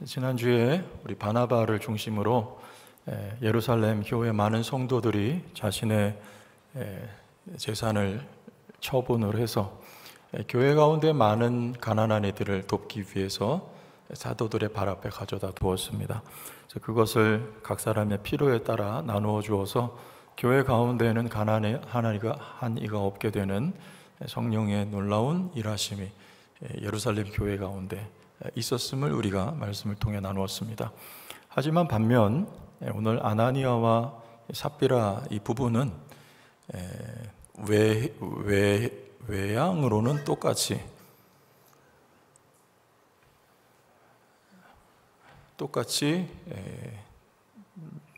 지난주에 우리 바나바를 중심으로 예루살렘 교회 많은 성도들이 자신의 재산을 처분을 해서 교회 가운데 많은 가난한 이들을 돕기 위해서 사도들의 발 앞에 가져다 두었습니다. 그것을 각 사람의 필요에 따라 나누어 주어서 교회 가운데에는 가난한 이가 없게 되는 성령의 놀라운 일하심이 예루살렘 교회 가운데 있었음을 우리가 말씀을 통해 나누었습니다. 하지만 반면 오늘 아나니아와 삽비라 이 부부는 외양으로는 똑같이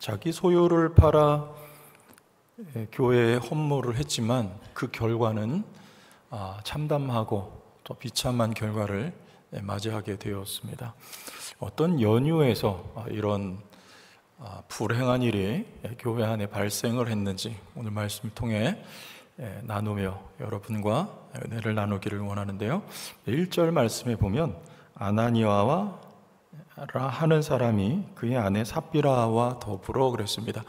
자기 소유를 팔아 교회에 헌물을 했지만 그 결과는 참담하고 또 비참한 결과를 맞이하게 되었습니다. 어떤 연유에서 이런 불행한 일이 교회 안에 발생을 했는지 오늘 말씀을 통해 나누며 여러분과 은혜를 나누기를 원하는데요. 1절 말씀에 보면 아나니아와 하는 사람이 그의 아내 삽비라와 더불어 그랬습니다.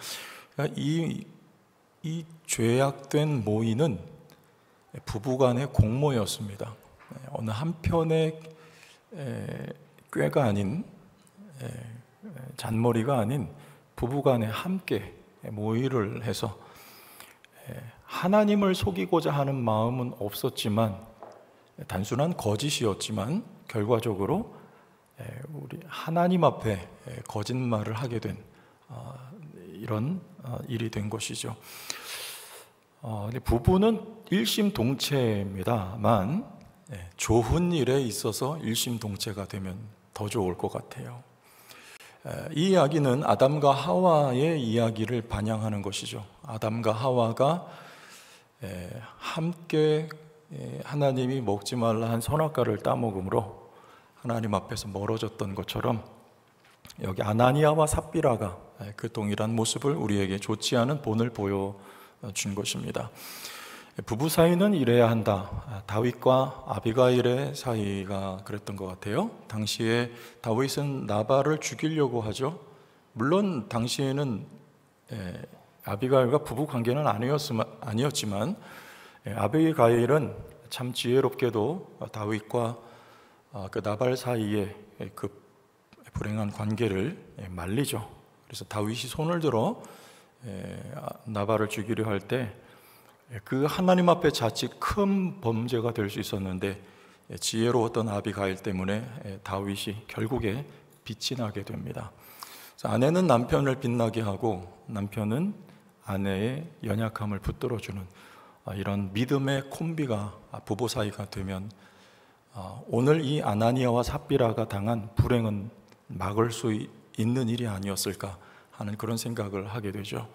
이 죄악된 모의는 부부간의 공모였습니다. 어느 한편의 꾀가 아닌 잔머리가 아닌 부부간에 함께 모의를 해서 하나님을 속이고자 하는 마음은 없었지만 단순한 거짓이었지만 결과적으로 우리 하나님 앞에 거짓말을 하게 된 이런 일이 된 것이죠. 부부는 일심동체입니다만 좋은 일에 있어서 일심동체가 되면 더 좋을 것 같아요. 이 이야기는 아담과 하와의 이야기를 반영하는 것이죠. 아담과 하와가 함께 하나님이 먹지 말라 한 선악과를 따먹음으로 하나님 앞에서 멀어졌던 것처럼 여기 아나니아와 삽비라가 그 동일한 모습을 우리에게 좋지 않은 본을 보여준 것입니다. 부부 사이는 이래야 한다. 다윗과 아비가일의 사이가 그랬던 것 같아요. 당시에 다윗은 나발을 죽이려고 하죠. 물론 당시에는 아비가일과 부부 관계는 아니었지만 아비가일은 참 지혜롭게도 다윗과 그 나발 사이에 그 불행한 관계를 말리죠. 그래서 다윗이 손을 들어 나발을 죽이려 할 때 그 하나님 앞에 자칫 큰 범죄가 될 수 있었는데 지혜로웠던 아비가일 때문에 다윗이 결국에 빛이 나게 됩니다. 아내는 남편을 빛나게 하고 남편은 아내의 연약함을 붙들어주는 이런 믿음의 콤비가 부부 사이가 되면 오늘 이 아나니아와 삽비라가 당한 불행은 막을 수 있는 일이 아니었을까 하는 그런 생각을 하게 되죠.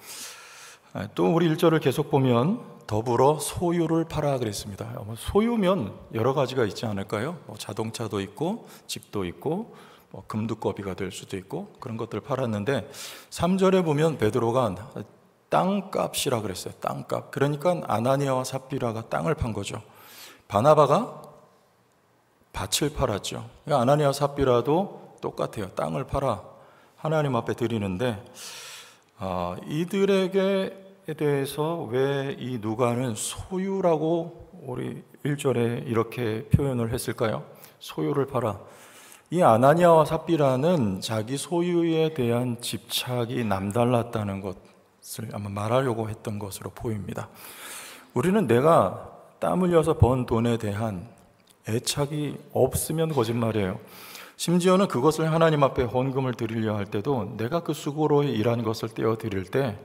또 우리 1절을 계속 보면 더불어 소유를 팔아 그랬습니다. 소유면 여러 가지가 있지 않을까요? 자동차도 있고 집도 있고 금두꺼비가 될 수도 있고 그런 것들을 팔았는데 3절에 보면 베드로가 땅값이라 그랬어요. 땅값. 그러니까 아나니아와 삽비라가 땅을 판 거죠. 바나바가 밭을 팔았죠. 아나니아와 삽비라도 똑같아요. 땅을 팔아 하나님 앞에 드리는데 이들에게 대해서 왜 이 누가는 소유라고 우리 1절에 이렇게 표현을 했을까요? 소유를 팔아. 이 아나니아와 삽비라는 자기 소유에 대한 집착이 남달랐다는 것을 아마 말하려고 했던 것으로 보입니다. 우리는 내가 땀 흘려서 번 돈에 대한 애착이 없으면 거짓말이에요. 심지어는 그것을 하나님 앞에 헌금을 드리려 할 때도 내가 그 수고로 일한 것을 떼어 드릴 때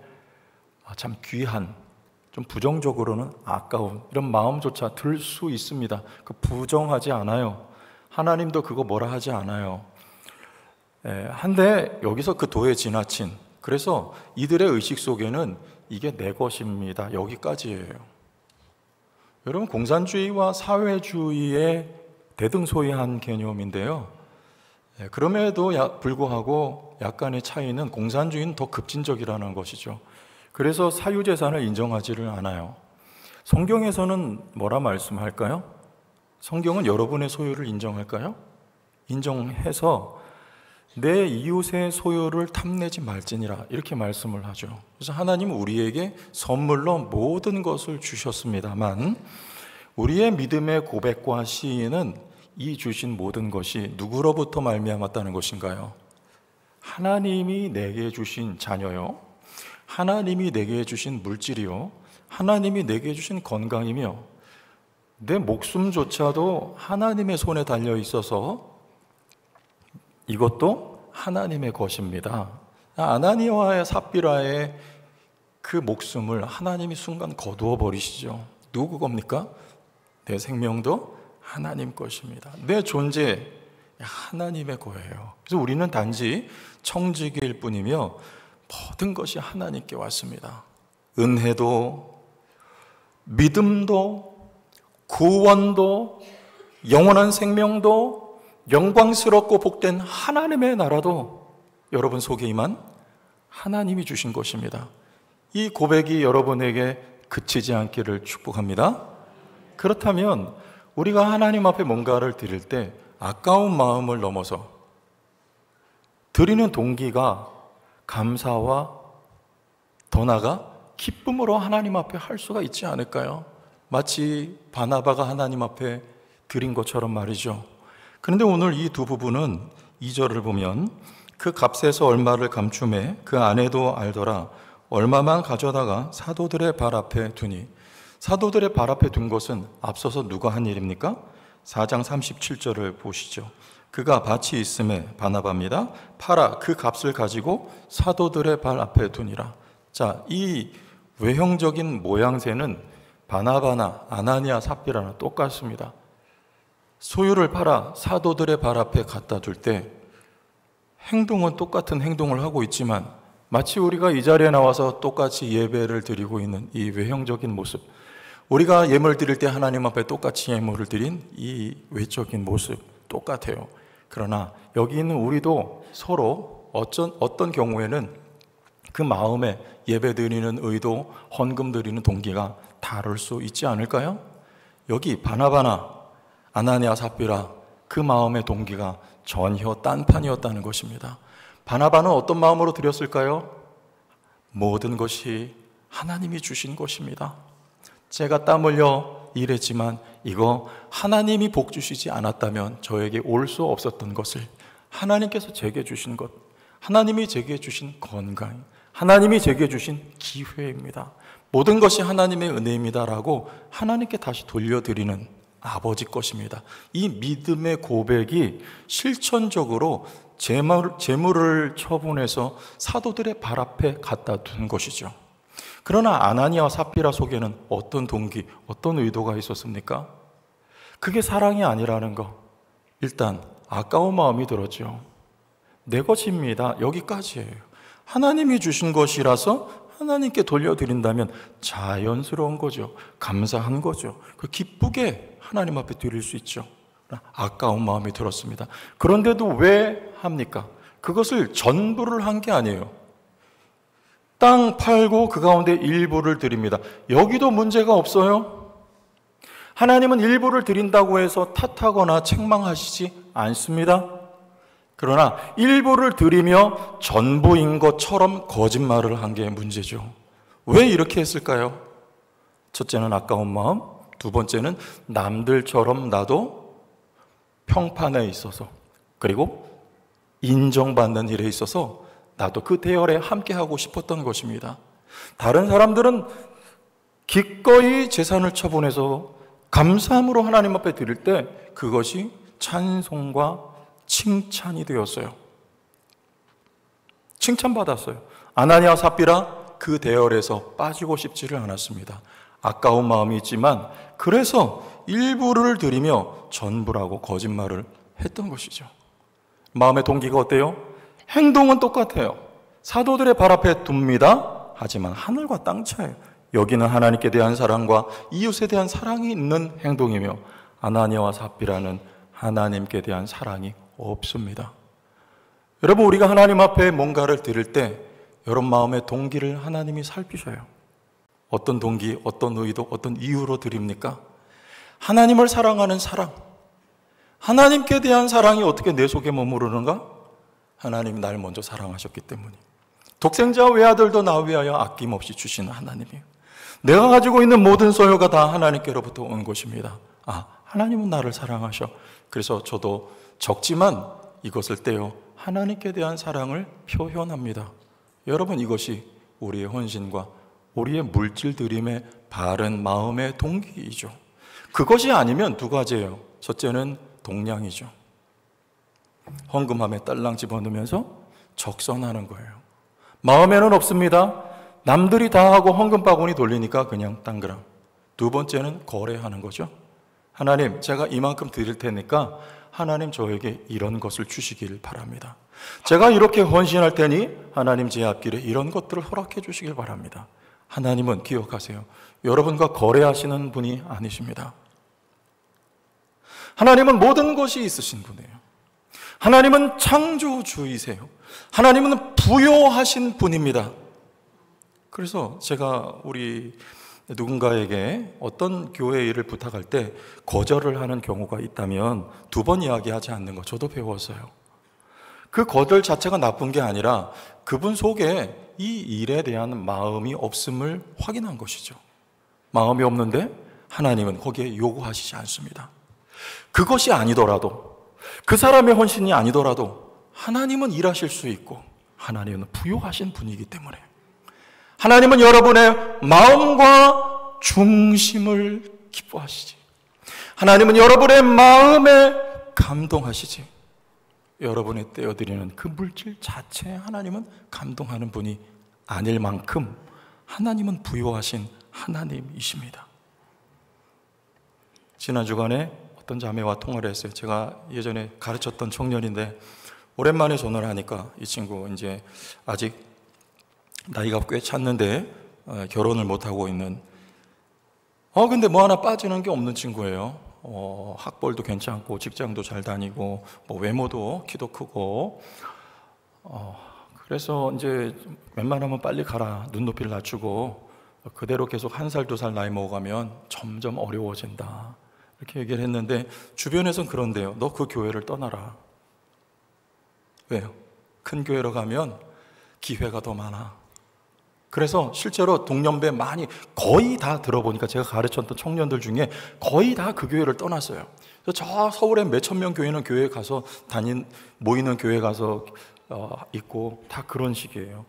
참 귀한, 좀 부정적으로는 아까운 이런 마음조차 들 수 있습니다. 그 부정하지 않아요. 하나님도 그거 뭐라 하지 않아요. 한데 여기서 그 도에 지나친, 그래서 이들의 의식 속에는 이게 내 것입니다. 여기까지예요. 여러분, 공산주의와 사회주의의 대등소이한 개념인데요. 그럼에도 불구하고 약간의 차이는 공산주의는 더 급진적이라는 것이죠. 그래서 사유재산을 인정하지를 않아요. 성경에서는 뭐라 말씀할까요? 성경은 여러분의 소유를 인정할까요? 인정해서 내 이웃의 소유를 탐내지 말지니라, 이렇게 말씀을 하죠. 그래서 하나님은 우리에게 선물로 모든 것을 주셨습니다만 우리의 믿음의 고백과 시인은 이 주신 모든 것이 누구로부터 말미암았다는 것인가요? 하나님이 내게 주신 자녀요, 하나님이 내게 주신 물질이요, 하나님이 내게 주신 건강이며 내 목숨조차도 하나님의 손에 달려 있어서 이것도 하나님의 것입니다. 아나니아와 삽비라의 그 목숨을 하나님이 순간 거두어 버리시죠. 누구 겁니까? 내 생명도 하나님 것입니다. 내 존재 하나님의 거예요. 그래서 우리는 단지 청지기일 뿐이며 모든 것이 하나님께 왔습니다. 은혜도, 믿음도, 구원도, 영원한 생명도, 영광스럽고 복된 하나님의 나라도 여러분 속에 임한 하나님이 주신 것입니다. 이 고백이 여러분에게 그치지 않기를 축복합니다. 그렇다면 우리가 하나님 앞에 뭔가를 드릴 때 아까운 마음을 넘어서 드리는 동기가 감사와 더 나아가 기쁨으로 하나님 앞에 할 수가 있지 않을까요? 마치 바나바가 하나님 앞에 드린 것처럼 말이죠. 그런데 오늘 이 두 부부는 2절을 보면 그 값에서 얼마를 감춤해 그 아내도 알더라. 얼마만 가져다가 사도들의 발 앞에 두니. 사도들의 발 앞에 둔 것은 앞서서 누가 한 일입니까? 4장 37절을 보시죠. 그가 밭이 있음에 바나바입니다. 팔아 그 값을 가지고 사도들의 발 앞에 두니라. 자, 이 외형적인 모양새는 바나바나 아나니아 삽비라나 똑같습니다. 소유를 팔아 사도들의 발 앞에 갖다 둘 때 행동은 똑같은 행동을 하고 있지만 마치 우리가 이 자리에 나와서 똑같이 예배를 드리고 있는 이 외형적인 모습, 우리가 예물을 드릴 때 하나님 앞에 똑같이 예물을 드린 이 외적인 모습 똑같아요. 그러나 여기 있는 우리도 서로 어떤 경우에는 그 마음에 예배 드리는 의도, 헌금 드리는 동기가 다를 수 있지 않을까요? 여기 바나바나 아나니아 삽비라 그 마음의 동기가 전혀 딴판이었다는 것입니다. 바나바는 어떤 마음으로 드렸을까요? 모든 것이 하나님이 주신 것입니다. 제가 땀 흘려 일했지만 이거 하나님이 복 주시지 않았다면 저에게 올 수 없었던 것을 하나님께서 제게 주신 것, 하나님이 제게 주신 건강, 하나님이 제게 주신 기회입니다. 모든 것이 하나님의 은혜입니다라고 하나님께 다시 돌려드리는 아버지 것입니다. 이 믿음의 고백이 실천적으로 재물을 처분해서 사도들의 발 앞에 갖다 둔 것이죠. 그러나 아나니아와 삽비라 속에는 어떤 동기, 어떤 의도가 있었습니까? 그게 사랑이 아니라는 거. 일단 아까운 마음이 들었죠. 내 것입니다. 여기까지예요. 하나님이 주신 것이라서 하나님께 돌려드린다면 자연스러운 거죠. 감사한 거죠. 기쁘게 하나님 앞에 드릴 수 있죠. 아까운 마음이 들었습니다. 그런데도 왜 합니까? 그것을 전부를 한 게 아니에요. 땅 팔고 그 가운데 일부를 드립니다. 여기도 문제가 없어요. 하나님은 일부를 드린다고 해서 탓하거나 책망하시지 않습니다. 그러나 일부를 드리며 전부인 것처럼 거짓말을 한 게 문제죠. 왜 이렇게 했을까요? 첫째는 아까운 마음, 두 번째는 남들처럼 나도 평판에 있어서, 그리고 인정받는 일에 있어서 나도 그 대열에 함께하고 싶었던 것입니다. 다른 사람들은 기꺼이 재산을 처분해서 감사함으로 하나님 앞에 드릴 때 그것이 찬송과 칭찬이 되었어요. 칭찬받았어요. 아나니아 삽비라 그 대열에서 빠지고 싶지를 않았습니다. 아까운 마음이 있지만 그래서 일부를 드리며 전부라고 거짓말을 했던 것이죠. 마음의 동기가 어때요? 행동은 똑같아요. 사도들의 발 앞에 둡니다. 하지만 하늘과 땅 차이에요. 여기는 하나님께 대한 사랑과 이웃에 대한 사랑이 있는 행동이며 아나니아와 삽비라는 하나님께 대한 사랑이 없습니다. 여러분, 우리가 하나님 앞에 뭔가를 드릴 때 여러분 마음의 동기를 하나님이 살피셔요. 어떤 동기, 어떤 의도, 어떤 이유로 드립니까? 하나님을 사랑하는 사랑, 하나님께 대한 사랑이 어떻게 내 속에 머무르는가? 하나님이 날 먼저 사랑하셨기 때문이에요. 독생자 외아들도 나 위하여 아낌없이 주시는 하나님이에요. 내가 가지고 있는 모든 소유가 다 하나님께로부터 온 것입니다. 하나님은 나를 사랑하셔. 그래서 저도 적지만 이것을 떼어 하나님께 대한 사랑을 표현합니다. 여러분, 이것이 우리의 헌신과 우리의 물질드림의 바른 마음의 동기이죠. 그것이 아니면 두 가지예요. 첫째는 동량이죠. 헌금함에 딸랑 집어넣으면서 적선하는 거예요. 마음에는 없습니다. 남들이 다 하고 헌금 바구니 돌리니까 그냥 딴그람. 두 번째는 거래하는 거죠. 하나님, 제가 이만큼 드릴 테니까 하나님 저에게 이런 것을 주시길 바랍니다. 제가 이렇게 헌신할 테니 하나님 제 앞길에 이런 것들을 허락해 주시길 바랍니다. 하나님은 기억하세요. 여러분과 거래하시는 분이 아니십니다. 하나님은 모든 것이 있으신 분이에요. 하나님은 창조주이세요. 하나님은 부요하신 분입니다. 그래서 제가 우리 누군가에게 어떤 교회 일을 부탁할 때 거절을 하는 경우가 있다면 두 번 이야기하지 않는 거 저도 배웠어요. 그 거절 자체가 나쁜 게 아니라 그분 속에 이 일에 대한 마음이 없음을 확인한 것이죠. 마음이 없는데 하나님은 거기에 요구하시지 않습니다. 그것이 아니더라도, 그 사람의 헌신이 아니더라도 하나님은 일하실 수 있고 하나님은 부요하신 분이기 때문에 하나님은 여러분의 마음과 중심을 기뻐하시지. 하나님은 여러분의 마음에 감동하시지. 여러분이 떼어드리는 그 물질 자체에 하나님은 감동하는 분이 아닐 만큼 하나님은 부요하신 하나님이십니다. 지난 주간에 어떤 자매와 통화를 했어요. 제가 예전에 가르쳤던 청년인데 오랜만에 전화를 하니까 이 친구 이제 아직 나이가 꽤 찼는데 결혼을 못하고 있는 근데 뭐 하나 빠지는 게 없는 친구예요. 학벌도 괜찮고 직장도 잘 다니고 뭐 외모도 키도 크고 그래서 이제 웬만하면 빨리 가라, 눈높이를 낮추고 그대로 계속 한 살 두 살 나이 먹어가면 점점 어려워진다 이렇게 얘기를 했는데 주변에선 그런데요. 너 그 교회를 떠나라. 왜요? 큰 교회로 가면 기회가 더 많아. 그래서 실제로 동년배 많이 거의 다 들어보니까 제가 가르쳤던 청년들 중에 거의 다 그 교회를 떠났어요. 저 서울에 몇천 명 교회는 교회에 가서 모이는 교회 가서 있고 다 그런 식이에요.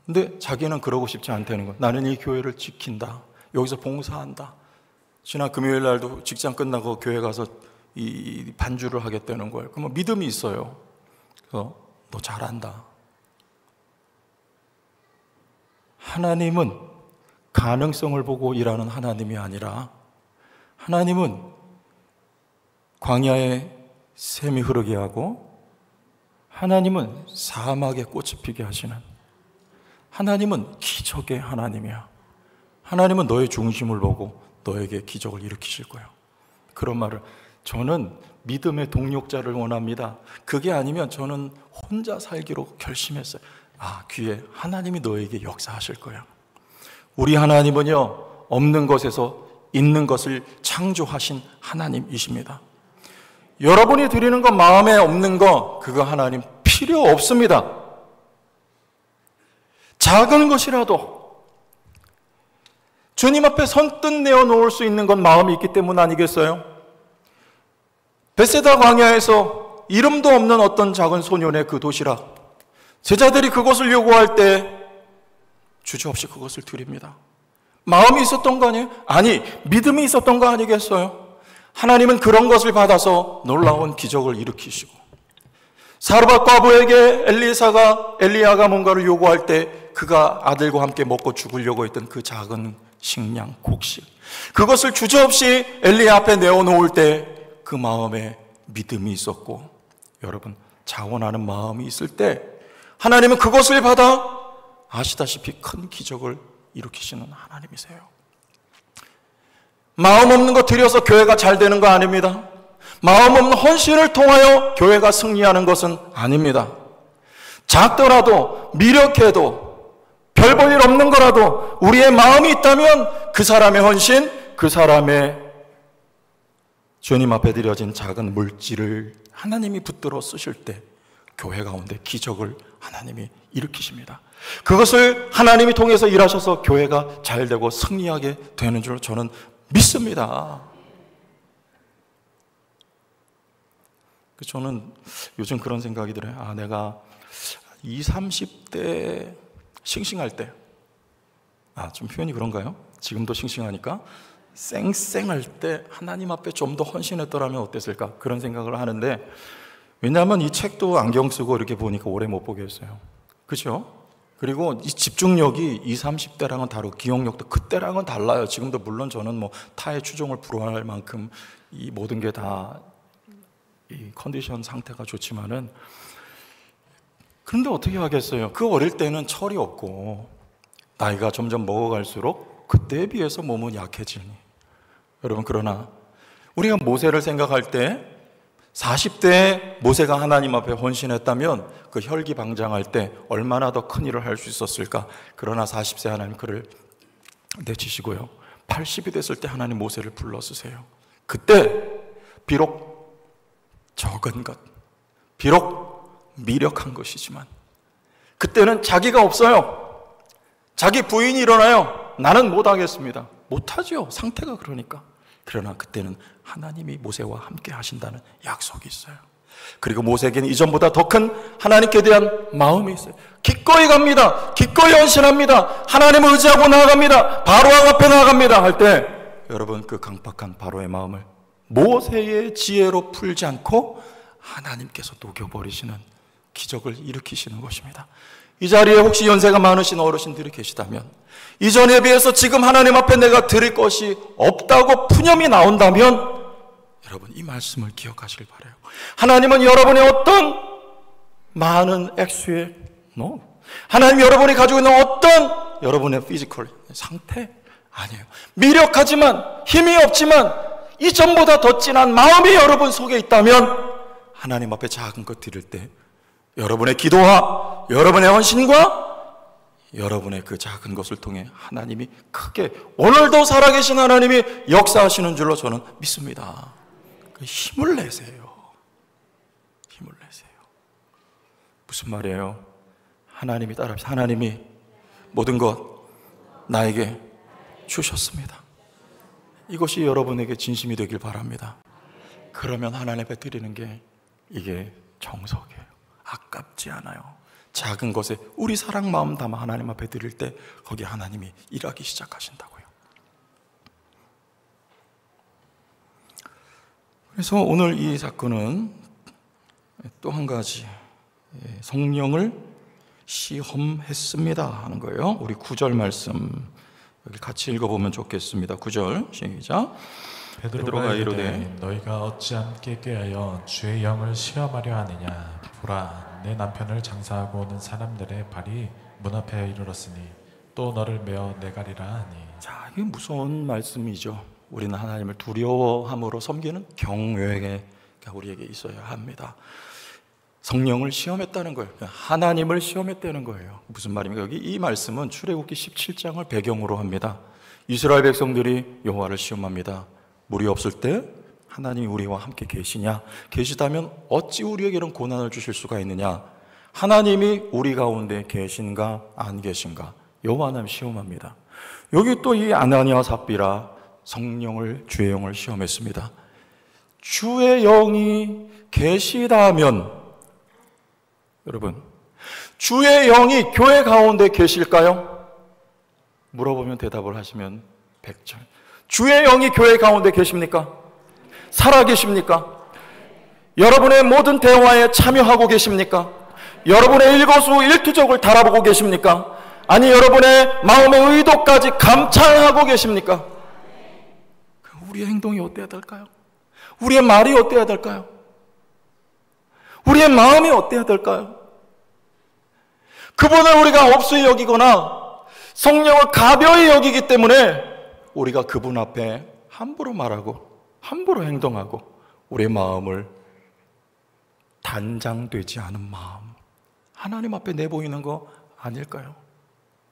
근데 자기는 그러고 싶지 않다는 거. 나는 이 교회를 지킨다. 여기서 봉사한다. 지난 금요일 날도 직장 끝나고 교회 가서 이 반주를 하겠다는 거예요. 그러면 믿음이 있어요. 그래서 너 잘한다. 하나님은 가능성을 보고 일하는 하나님이 아니라 하나님은 광야에 샘이 흐르게 하고 하나님은 사막에 꽃이 피게 하시는 하나님은 기적의 하나님이야. 하나님은 너의 중심을 보고 너에게 기적을 일으키실 거예요. 그런 말을 저는 믿음의 동력자를 원합니다. 그게 아니면 저는 혼자 살기로 결심했어요. 귀에 하나님이 너에게 역사하실 거야. 우리 하나님은요, 없는 것에서 있는 것을 창조하신 하나님이십니다. 여러분이 드리는 것, 마음에 없는 거, 그거 하나님 필요 없습니다. 작은 것이라도 주님 앞에 선뜻 내어놓을 수 있는 건 마음이 있기 때문 아니겠어요? 베세다 광야에서 이름도 없는 어떤 작은 소년의 그 도시락, 제자들이 그것을 요구할 때 주저없이 그것을 드립니다. 마음이 있었던 거 아니에요? 아니, 믿음이 있었던 거 아니겠어요? 하나님은 그런 것을 받아서 놀라운 기적을 일으키시고, 사르밧 과부에게 엘리야가 뭔가를 요구할 때 그가 아들과 함께 먹고 죽으려고 했던 그 작은 식량, 곡식, 그것을 주저없이 엘리야 앞에 내어놓을 때 그 마음에 믿음이 있었고, 여러분, 자원하는 마음이 있을 때 하나님은 그것을 받아 아시다시피 큰 기적을 일으키시는 하나님이세요. 마음 없는 거 드려서 교회가 잘 되는 거 아닙니다. 마음 없는 헌신을 통하여 교회가 승리하는 것은 아닙니다. 작더라도 미력해도 별 볼 일 없는 거라도 우리의 마음이 있다면 그 사람의 헌신, 그 사람의 주님 앞에 드려진 작은 물질을 하나님이 붙들어 쓰실 때 교회 가운데 기적을 하나님이 일으키십니다. 그것을 하나님이 통해서 일하셔서 교회가 잘 되고 승리하게 되는 줄 저는 믿습니다. 저는 요즘 그런 생각이 들어요. 내가 20, 30대 싱싱할 때, 좀 표현이 그런가요? 지금도 싱싱하니까 쌩쌩할 때 하나님 앞에 좀 더 헌신했더라면 어땠을까? 그런 생각을 하는데, 왜냐하면 이 책도 안경 쓰고 이렇게 보니까 오래 못 보겠어요. 그렇죠? 그리고 이 집중력이 20, 30대랑은 다르고 기억력도 그때랑은 달라요. 지금도 물론 저는 뭐 타의 추종을 불허할 만큼 이 모든 게 다 이 컨디션 상태가 좋지만은, 그런데 어떻게 하겠어요? 그 어릴 때는 철이 없고 나이가 점점 먹어갈수록 그때에 비해서 몸은 약해지니. 여러분, 그러나 우리가 모세를 생각할 때 40대에 모세가 하나님 앞에 헌신했다면 그 혈기방장할 때 얼마나 더 큰 일을 할 수 있었을까? 그러나 40세 하나님 그를 내치시고요, 80이 됐을 때 하나님 모세를 불러 쓰세요. 그때 비록 적은 것, 비록 미력한 것이지만 그때는 자기가 없어요. 자기 부인이 일어나요. 나는 못하겠습니다. 못하죠. 상태가 그러니까. 그러나 그때는 하나님이 모세와 함께 하신다는 약속이 있어요. 그리고 모세에게는 이전보다 더 큰 하나님께 대한 마음이 있어요. 기꺼이 갑니다. 기꺼이 헌신합니다. 하나님을 의지하고 나아갑니다. 바로왕 앞에 나아갑니다 할 때, 여러분, 그 강박한 바로의 마음을 모세의 지혜로 풀지 않고 하나님께서 녹여버리시는 기적을 일으키시는 것입니다. 이 자리에 혹시 연세가 많으신 어르신들이 계시다면, 이전에 비해서 지금 하나님 앞에 내가 드릴 것이 없다고 푸념이 나온다면, 여러분, 이 말씀을 기억하시길 바라요. 하나님은 여러분의 어떤 많은 액수의 하나님 여러분이 가지고 있는 어떤 여러분의 피지컬 상태 아니에요. 미력하지만, 힘이 없지만 이전보다 더 진한 마음이 여러분 속에 있다면, 하나님 앞에 작은 것 드릴 때 여러분의 기도와 여러분의 헌신과 여러분의 그 작은 것을 통해 하나님이 크게, 오늘도 살아계신 하나님이 역사하시는 줄로 저는 믿습니다. 힘을 내세요. 힘을 내세요. 무슨 말이에요? 하나님이 따라합시다. 하나님이 모든 것 나에게 주셨습니다. 이것이 여러분에게 진심이 되길 바랍니다. 그러면 하나님 앞에 드리는 게 이게 정석이에요. 아깝지 않아요. 작은 것에 우리 사랑 마음 담아 하나님 앞에 드릴 때 거기 하나님이 일하기 시작하신다고요. 그래서 오늘 이 사건은 또 한 가지, 성령을 시험했습니다 하는 거예요. 우리 9절 말씀 여기 같이 읽어보면 좋겠습니다. 9절 시작. 베드로가 이르되 너희가 어찌 함께 꾀하여 주의 영을 시험하려 하느냐. 보라, 내 남편을 장사하고 오는 사람들의 발이 문 앞에 이르렀으니 또 너를 메어 내가리라 하니. 자, 이게 무서운 말씀이죠. 우리는 하나님을 두려워함으로 섬기는 경외가 우리에게 있어야 합니다. 성령을 시험했다는 거예요. 하나님을 시험했다는 거예요. 무슨 말입니까? 여기 이 말씀은 출애굽기 17장을 배경으로 합니다. 이스라엘 백성들이 여호와를 시험합니다. 물이 없을 때 하나님이 우리와 함께 계시다면 어찌 우리에게 이런 고난을 주실 수가 있느냐? 하나님이 우리 가운데 계신가 안 계신가? 여호와 하나님 시험합니다. 여기 또 이 아나니아 삽비라 성령을, 주의 영을 시험했습니다. 주의 영이 계시다면, 여러분, 주의 영이 교회 가운데 계실까요? 물어보면 대답을 하시면 100절. 주의 영이 교회 가운데 계십니까? 살아 계십니까? 여러분의 모든 대화에 참여하고 계십니까? 여러분의 일거수일투족을 달아보고 계십니까? 아니, 여러분의 마음의 의도까지 감찰하고 계십니까? 우리의 행동이 어때야 될까요? 우리의 말이 어때야 될까요? 우리의 마음이 어때야 될까요? 그분을 우리가 업수히 여기거나 성령을 가벼이 여기기 때문에 우리가 그분 앞에 함부로 말하고 함부로 행동하고 우리의 마음을 단장되지 않은 마음, 하나님 앞에 내보이는 거 아닐까요?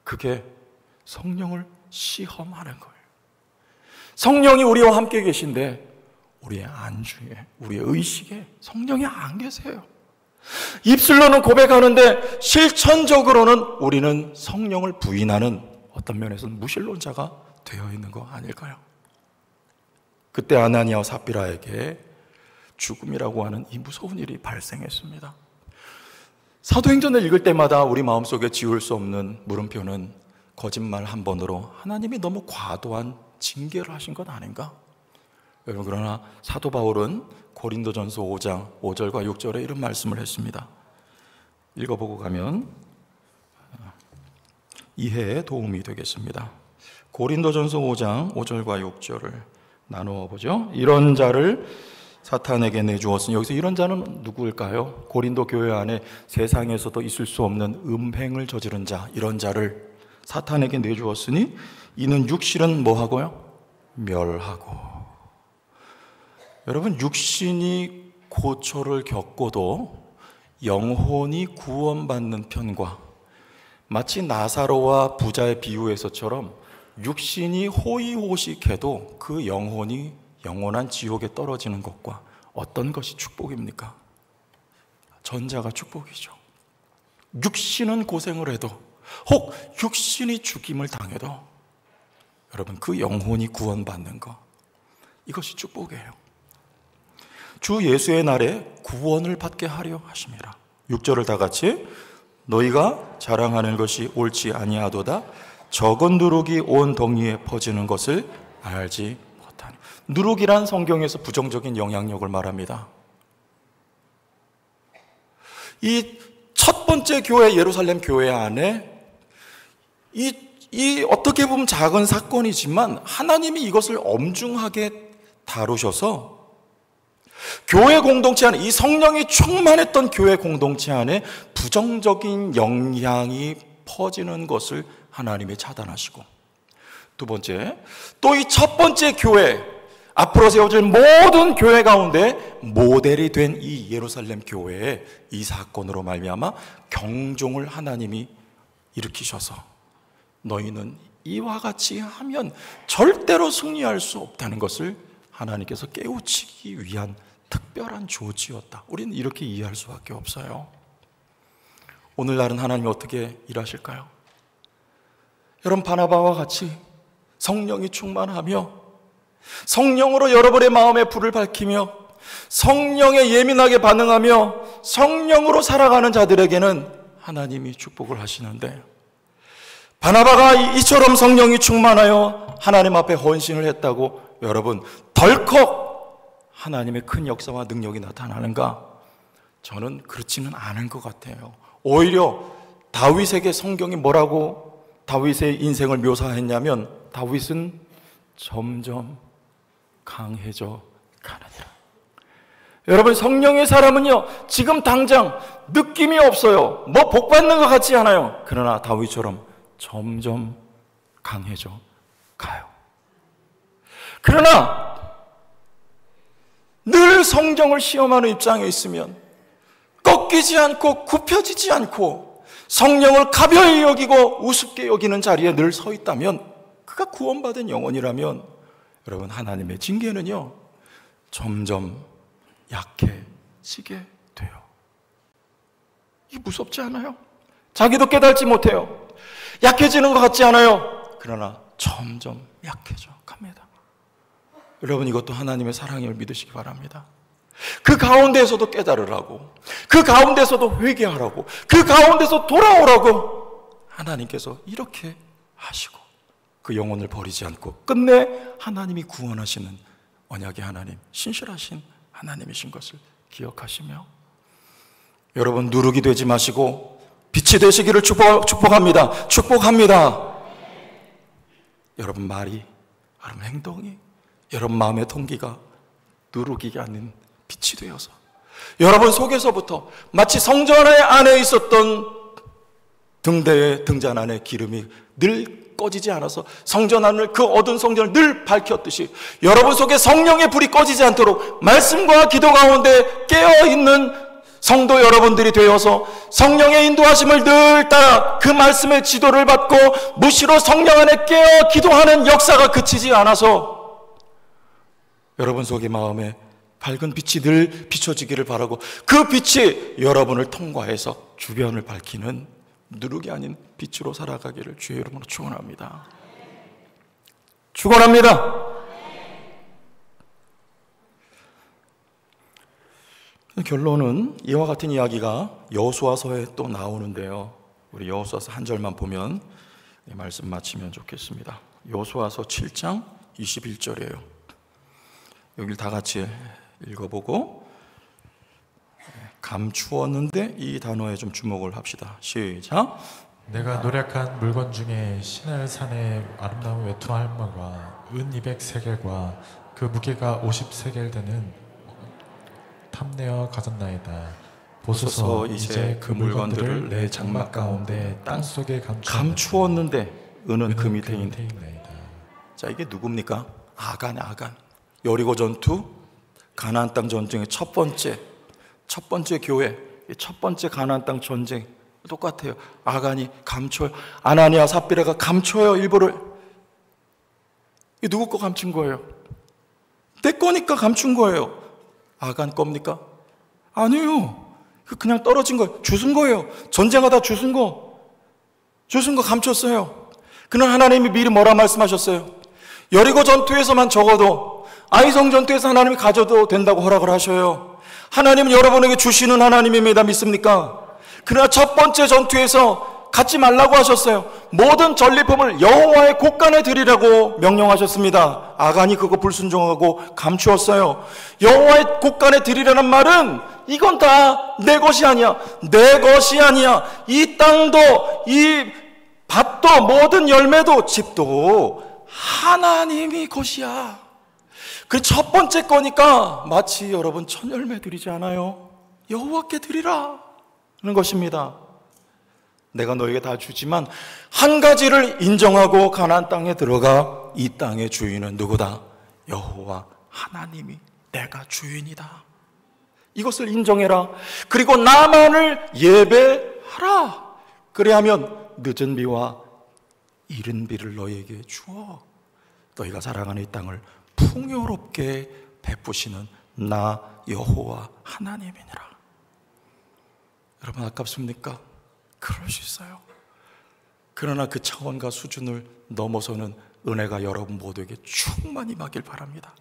그게 성령을 시험하는 거예요. 성령이 우리와 함께 계신데 우리의 안주에, 우리의 의식에 성령이 안 계세요. 입술로는 고백하는데 실천적으로는 우리는 성령을 부인하는 어떤 면에서는 무신론자가 되어 있는 거 아닐까요? 그때 아나니아와 삽비라에게 죽음이라고 하는 이 무서운 일이 발생했습니다. 사도행전을 읽을 때마다 우리 마음속에 지울 수 없는 물음표는 거짓말 한 번으로 하나님이 너무 과도한 징계를 하신 것 아닌가? 여러분, 그러나 사도 바울은 고린도전서 5장 5절과 6절에 이런 말씀을 했습니다. 읽어보고 가면 이해에 도움이 되겠습니다. 고린도전서 5장 5절과 6절을 나누어 보죠. 이런 자를 사탄에게 내주었으니, 여기서 이런 자는 누구일까요? 고린도 교회 안에 세상에서도 있을 수 없는 음행을 저지른 자, 이런 자를 사탄에게 내주었으니 이는 육신은 뭐하고요? 멸하고. 여러분, 육신이 고초를 겪고도 영혼이 구원받는 편과, 마치 나사로와 부자의 비유에서처럼 육신이 호의호식해도 그 영혼이 영원한 지옥에 떨어지는 것과 어떤 것이 축복입니까? 전자가 축복이죠. 육신은 고생을 해도, 혹 육신이 죽임을 당해도 여러분, 그 영혼이 구원받는 것, 이것이 축복이에요. 주 예수의 날에 구원을 받게 하려 하심이라. 6절을 다 같이, 너희가 자랑하는 것이 옳지 아니하도다. 적은 누룩이 온 덩이에 퍼지는 것을 알지 못하니. 누룩이란 성경에서 부정적인 영향력을 말합니다. 이 첫 번째 교회, 예루살렘 교회 안에 이 어떻게 보면 작은 사건이지만 하나님이 이것을 엄중하게 다루셔서 교회 공동체 안에, 이 성령이 충만했던 교회 공동체 안에 부정적인 영향이 퍼지는 것을 하나님이 차단하시고, 두 번째, 또 이 첫 번째 교회, 앞으로 세워질 모든 교회 가운데 모델이 된 이 예루살렘 교회에 이 사건으로 말미암아 경종을 하나님이 일으키셔서, 너희는 이와 같이 하면 절대로 승리할 수 없다는 것을 하나님께서 깨우치기 위한 특별한 조치였다. 우리는 이렇게 이해할 수밖에 없어요. 오늘날은 하나님이 어떻게 일하실까요? 여러분, 바나바와 같이 성령이 충만하며 성령으로 여러분의 마음에 불을 밝히며 성령에 예민하게 반응하며 성령으로 살아가는 자들에게는 하나님이 축복을 하시는데, 바나바가 이처럼 성령이 충만하여 하나님 앞에 헌신을 했다고 여러분 덜컥 하나님의 큰 역사와 능력이 나타나는가? 저는 그렇지는 않은 것 같아요. 오히려 다윗에게 성경이 뭐라고 다윗의 인생을 묘사했냐면, 다윗은 점점 강해져 가느니라. 여러분, 성령의 사람은요, 지금 당장 느낌이 없어요. 뭐 복 받는 것 같지 않아요. 그러나 다윗처럼 점점 강해져 가요. 그러나 늘 성경을 시험하는 입장에 있으면 꺾이지 않고 굽혀지지 않고 성령을 가벼이 여기고 우습게 여기는 자리에 늘 서 있다면, 그가 구원받은 영혼이라면 여러분, 하나님의 징계는요 점점 약해지게 돼요. 이게 무섭지 않아요? 자기도 깨달지 못해요. 약해지는 것 같지 않아요? 그러나 점점 약해져 갑니다. 여러분, 이것도 하나님의 사랑임을 믿으시기 바랍니다. 그 가운데에서도 깨달으라고, 그 가운데서도 회개하라고, 그 가운데서 돌아오라고 하나님께서 이렇게 하시고, 그 영혼을 버리지 않고 끝내 하나님이 구원하시는 언약의 하나님, 신실하신 하나님이신 것을 기억하시며, 여러분, 누룩이 되지 마시고 빛이 되시기를 축복합니다. 축복합니다. 여러분 말이, 여러분 행동이, 여러분 마음의 동기가 누룩이 아닌 빛이 되어서 여러분 속에서부터 마치 성전 안에 있었던 등대의 등잔 안에 기름이 늘 꺼지지 않아서 성전 안을, 그 어두운 성전을 늘 밝혔듯이 여러분 속에 성령의 불이 꺼지지 않도록 말씀과 기도 가운데 깨어있는 성도 여러분들이 되어서 성령의 인도하심을 늘 따라 그 말씀의 지도를 받고 무시로 성령 안에 깨어 기도하는 역사가 그치지 않아서 여러분 속의 마음에 밝은 빛이 늘 비춰지기를 바라고 그 빛이 여러분을 통과해서 주변을 밝히는 누룩이 아닌 빛으로 살아가기를 주의 이름으로 축원합니다. 축원합니다. 결론은 이와 같은 이야기가 여호수아서에 또 나오는데요. 우리 여호수아서 한 절만 보면 이 말씀 마치면 좋겠습니다. 여호수아서 7장 21절이에요. 여기를 다 같이 읽어보고 감추었는데 이 단어에 좀 주목을 합시다. 시작. 내가 노력한 물건 중에 시날산의 아름다운 외투 할머니와 은 200세겔과 그 무게가 50세겔 되는 탐내어 가졌나이다. 보소서 이제 그 물건들을 내 장막 가운데 땅속에 감추었는데 은은 그 밑에 있나이다. 자, 이게 누굽니까? 아간. 여리고 전투, 가나안 땅 전쟁의 첫 번째 교회, 첫 번째 가나안 땅 전쟁 똑같아요. 아간이 감춰요. 아나니아 삽비라가 감춰요. 일부를. 이 누구 거 감춘 거예요? 내 거니까 감춘 거예요. 아간 겁니까? 아니에요. 그냥 떨어진 거예요. 주순 거예요. 전쟁하다 주순 거 감췄어요. 그는 하나님이 미리 뭐라 말씀하셨어요? 여리고 전투에서만 적어도 아이성 전투에서 하나님이 가져도 된다고 허락을 하셔요. 하나님은 여러분에게 주시는 하나님입니다. 믿습니까? 그러나 첫 번째 전투에서 갖지 말라고 하셨어요. 모든 전리품을 여호와의 곳간에 드리라고 명령하셨습니다. 아간이 그거 불순종하고 감추었어요. 여호와의 곳간에 드리라는 말은 이건 다 내 것이 아니야. 내 것이 아니야. 이 땅도 이 밭도 모든 열매도 집도 하나님이 것이야. 그 첫 번째 거니까 마치 여러분 첫 열매 드리지 않아요? 여호와께 드리라 하는 것입니다. 내가 너에게 다 주지만 한 가지를 인정하고 가나안 땅에 들어가 이 땅의 주인은 누구다? 여호와 하나님이 내가 주인이다. 이것을 인정해라. 그리고 나만을 예배하라. 그래야면 늦은 비와 이른 비를 너에게 주어 너희가 사랑하는 이 땅을 풍요롭게 베푸시는 나 여호와 하나님이니라. 여러분 아깝습니까? 그럴 수 있어요. 그러나 그 차원과 수준을 넘어서는 은혜가 여러분 모두에게 충만히 임하길 바랍니다.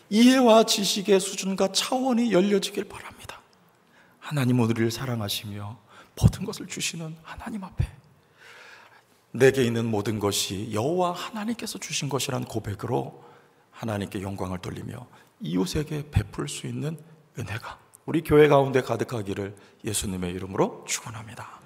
이해와 지식의 수준과 차원이 열려지길 바랍니다. 하나님 우리를 사랑하시며 모든 것을 주시는 하나님 앞에 내게 있는 모든 것이 여호와 하나님께서 주신 것이라는 고백으로 하나님께 영광을 돌리며 이웃에게 베풀 수 있는 은혜가 우리 교회 가운데 가득하기를 예수님의 이름으로 축원합니다.